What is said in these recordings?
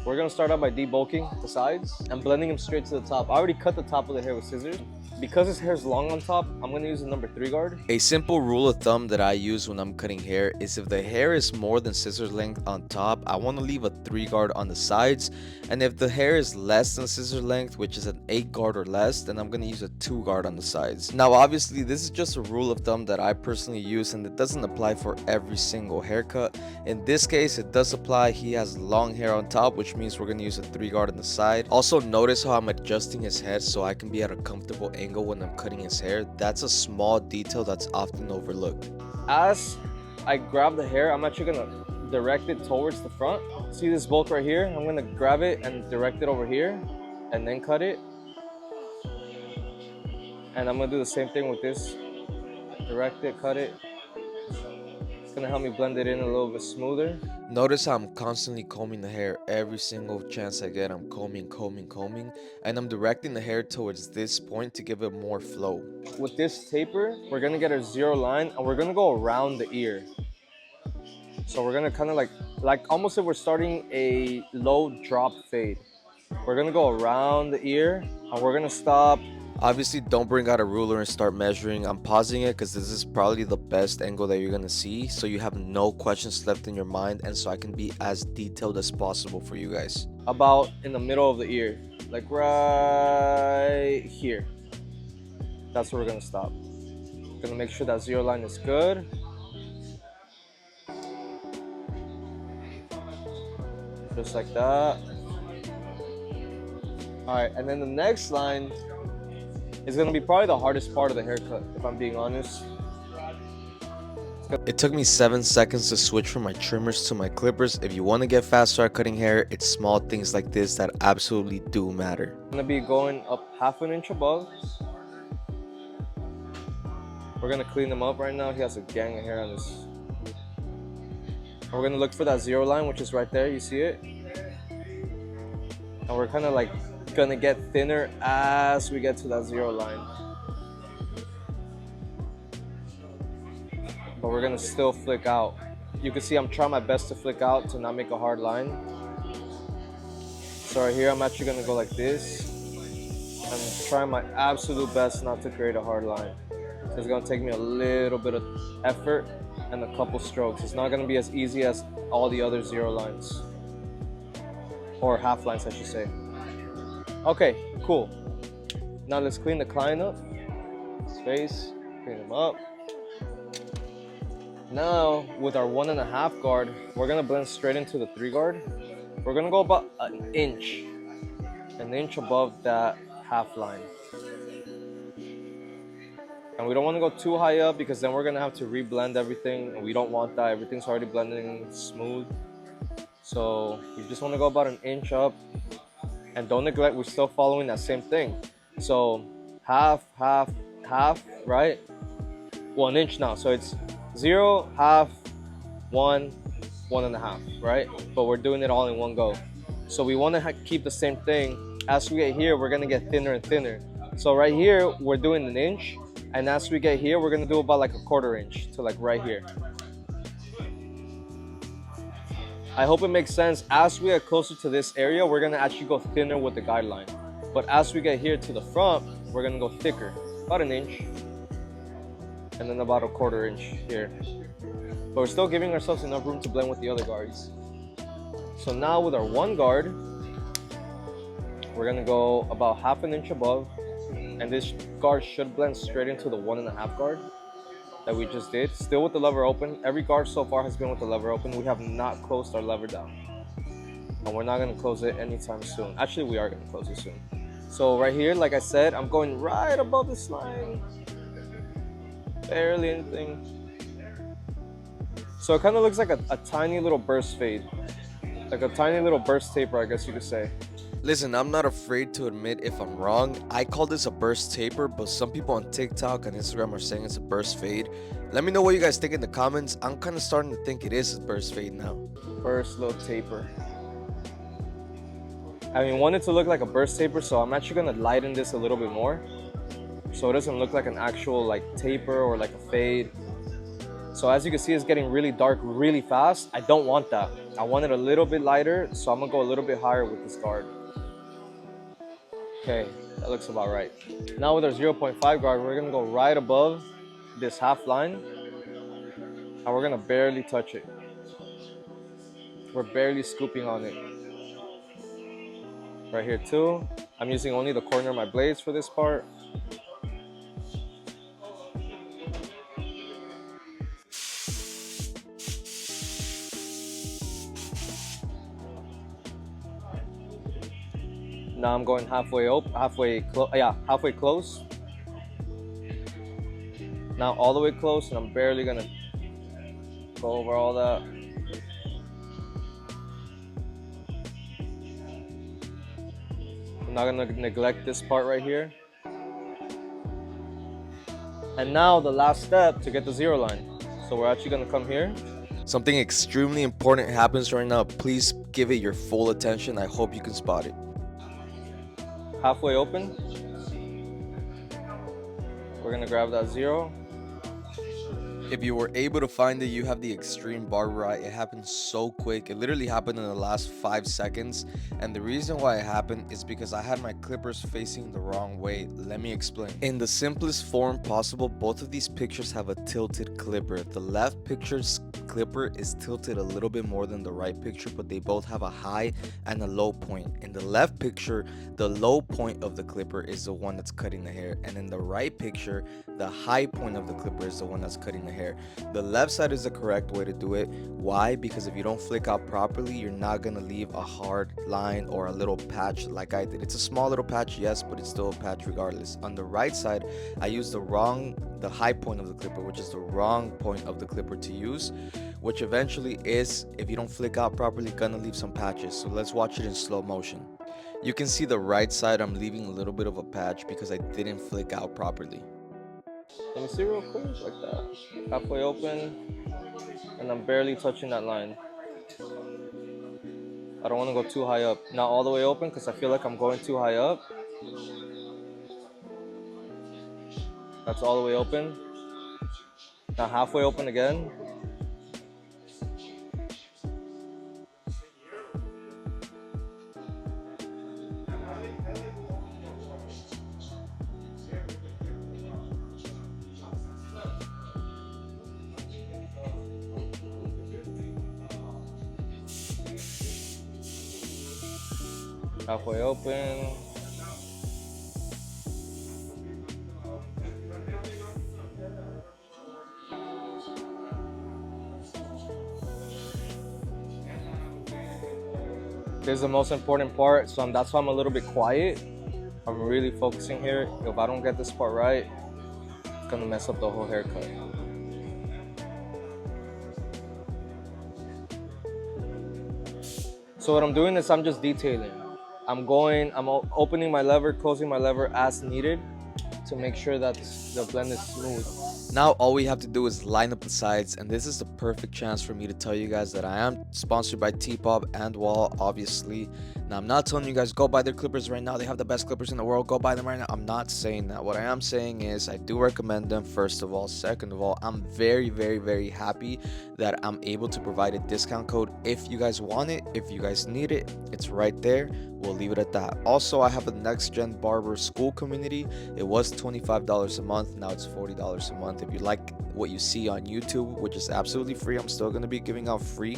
We're gonna start out by debulking the sides and blending them straight to the top. I already cut the top of the hair with scissors. Because his hair is long on top, I'm gonna use the number 3 guard. A simple rule of thumb that I use when I'm cutting hair is if the hair is more than scissors length on top, I want to leave a 3 guard on the sides, and if the hair is less than scissors length, which is an 8 guard or less, then I'm gonna use a 2 guard on the sides. Now obviously this is just a rule of thumb that I personally use, and it doesn't apply for every single haircut. In this case it does apply. He has long hair on top, which means we're gonna use a 3 guard on the side. Also notice how I'm adjusting his head so I can be at a comfortable angle when I'm cutting his hair. That's a small detail that's often overlooked. As I grab the hair, I'm actually gonna direct it towards the front. See this bulk right here? I'm gonna grab it and direct it over here and then cut it. And I'm gonna do the same thing with this. Direct it, cut it. It's gonna help me blend it in a little bit smoother. Notice how I'm constantly combing the hair. Every single chance I get, I'm combing, and I'm directing the hair towards this point to give it more flow. With this taper, we're gonna get a 0 line and we're gonna go around the ear. So we're gonna kind of like almost if we're starting a low drop fade. We're gonna go around the ear and we're gonna stop. Obviously don't bring out a ruler and start measuring. I'm pausing it because this is probably the best angle that you're gonna see, so you have no questions left in your mind and so I can be as detailed as possible for you guys. About in the middle of the ear, like right here. That's where we're gonna stop. Gonna make sure that 0 line is good. Just like that. All right, and then the next line is gonna be probably the hardest part of the haircut, if I'm being honest. It took me 7 seconds to switch from my trimmers to my clippers. If you want to get faster at cutting hair, it's small things like this that absolutely do matter. I'm gonna be going up 1/2 inch above. We're gonna clean him up right now. He has a gang of hair on this. We're gonna look for that 0 line, which is right there, you see it? And we're kind of like gonna get thinner as we get to that 0 line. But we're gonna still flick out. You can see I'm trying my best to flick out to not make a hard line. So right here, I'm actually gonna go like this. I'm trying my absolute best not to create a hard line. So it's gonna take me a little bit of effort and a couple strokes. It's not gonna be as easy as all the other 0 lines. Or half lines, I should say. Okay, cool. Now let's clean the client up. His face, clean him up. Now, with our 1.5 guard, we're gonna blend straight into the 3 guard. We're gonna go about an inch above that half line. And we don't wanna go too high up because then we're gonna have to reblend everything, and we don't want that. Everything's already blending smooth. So you just wanna go about an inch up. And don't neglect, we're still following that same thing. So half, right? 1 inch now. So it's 0, half, 1, 1.5, right? But we're doing it all in one go. So we want to keep the same thing. As we get here, we're going to get thinner and thinner. So right here, we're doing 1 inch. And as we get here, we're going to do about like 1/4 inch to like right here. I hope it makes sense. As we get closer to this area, we're gonna actually go thinner with the guideline. But as we get here to the front, we're gonna go thicker, about 1 inch. And then about 1/4 inch here. But we're still giving ourselves enough room to blend with the other guards. So now with our 1 guard, we're gonna go about 1/2 inch above. And this guard should blend straight into the 1.5 guard that we just did, still with the lever open. Every guard so far has been with the lever open. We have not closed our lever down, and we're not going to close it anytime soon. Actually, we are going to close it soon. So right here, like I said, I'm going right above this line, barely anything. So it kind of looks like a tiny little burst fade, like a tiny little burst taper, I guess you could say. Listen, I'm not afraid to admit if I'm wrong. I call this a burst taper, but some people on TikTok and Instagram are saying it's a burst fade. Let me know what you guys think in the comments. I'm kind of starting to think it is a burst fade now. Burst little taper. I want it to look like a burst taper, so I'm actually going to lighten this a little bit more, so it doesn't look like an actual like taper or like a fade. So as you can see, it's getting really dark really fast. I don't want that. I want it a little bit lighter, so I'm gonna go a little bit higher with this guard. Okay, that looks about right. Now with our 0.5 guard, we're gonna go right above this half line, and we're gonna barely touch it. We're barely scooping on it. Right here too. I'm using only the corner of my blades for this part. Now I'm going halfway close. Now all the way close, and I'm barely gonna go over all that. I'm not gonna neglect this part right here. And now the last step to get the zero line. So we're actually gonna come here. Something extremely important happens right now. Please give it your full attention. I hope you can spot it. Halfway open. We're gonna grab that zero. If you were able to find it, you have the extreme barber right. It happened so quick. It literally happened in the last 5 seconds. And the reason why it happened is because I had my clippers facing the wrong way. Let me explain. In the simplest form possible, both of these pictures have a tilted clipper. The left picture's clipper is tilted a little bit more than the right picture, but they both have a high and a low point. In the left picture, the low point of the clipper is the one that's cutting the hair. And in the right picture, the high point of the clipper is the one that's cutting the hair. The left side is the correct way to do it. Why? Because if you don't flick out properly, you're not gonna leave a hard line or a little patch like I did. It's a small little patch, yes, but it's still a patch regardless. On the right side, I used the high point of the clipper, which is the wrong point of the clipper to use, which eventually is, if you don't flick out properly, gonna leave some patches. So let's watch it in slow motion. You can see the right side, I'm leaving a little bit of a patch because I didn't flick out properly. Let me see real quick, like that. Halfway open, and I'm barely touching that line. I don't want to go too high up. Not all the way open, because I feel like I'm going too high up. That's all the way open. Now halfway open again. Halfway open. This is the most important part, so that's why I'm a little bit quiet. I'm really focusing here. If I don't get this part right, it's gonna mess up the whole haircut. So what I'm doing is I'm just detailing. I'm opening my lever, closing my lever as needed to make sure that the blend is smooth. Now all we have to do is line up the sides, and this is the perfect chance for me to tell you guys that I am sponsored by TPOB and Wahl, obviously. Now I'm not telling you guys go buy their clippers right now. They have the best clippers in the world. Go buy them right now. I'm not saying that. What I am saying is I do recommend them, first of all. Second of all, I'm very, very, very happy that I'm able to provide a discount code if you guys want it, if you guys need it. It's right there. We'll leave it at that. Also, I have a next gen barber Skool Community. It was $25 a month. Now it's $40 a month. If you like what you see on YouTube, which is absolutely free, I'm still going to be giving out free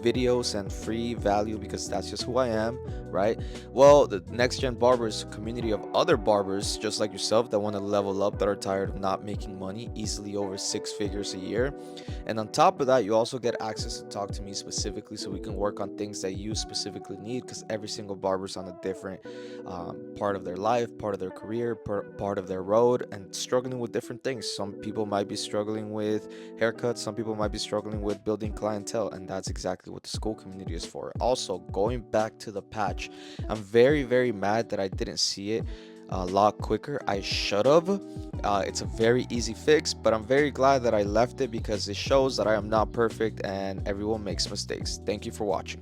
videos and free value because that's just who I am, right? Well, the next gen barbers community of other barbers just like yourself that want to level up, that are tired of not making money, easily over 6 figures a year. And on top of that, you also get access to talk to me specifically so we can work on things that you specifically need, because every single barber's on a different part of their life, part of their career, part of their road, and struggling with different things. Some people might be struggling with haircuts, some people might be struggling with building clientele, and that's exactly what the Skool Community is for. Also, going back to the patch, I'm very, very mad that I didn't see it a lot quicker. I should have. It's a very easy fix, but I'm very glad that I left it because it shows that I am not perfect and everyone makes mistakes. Thank you for watching.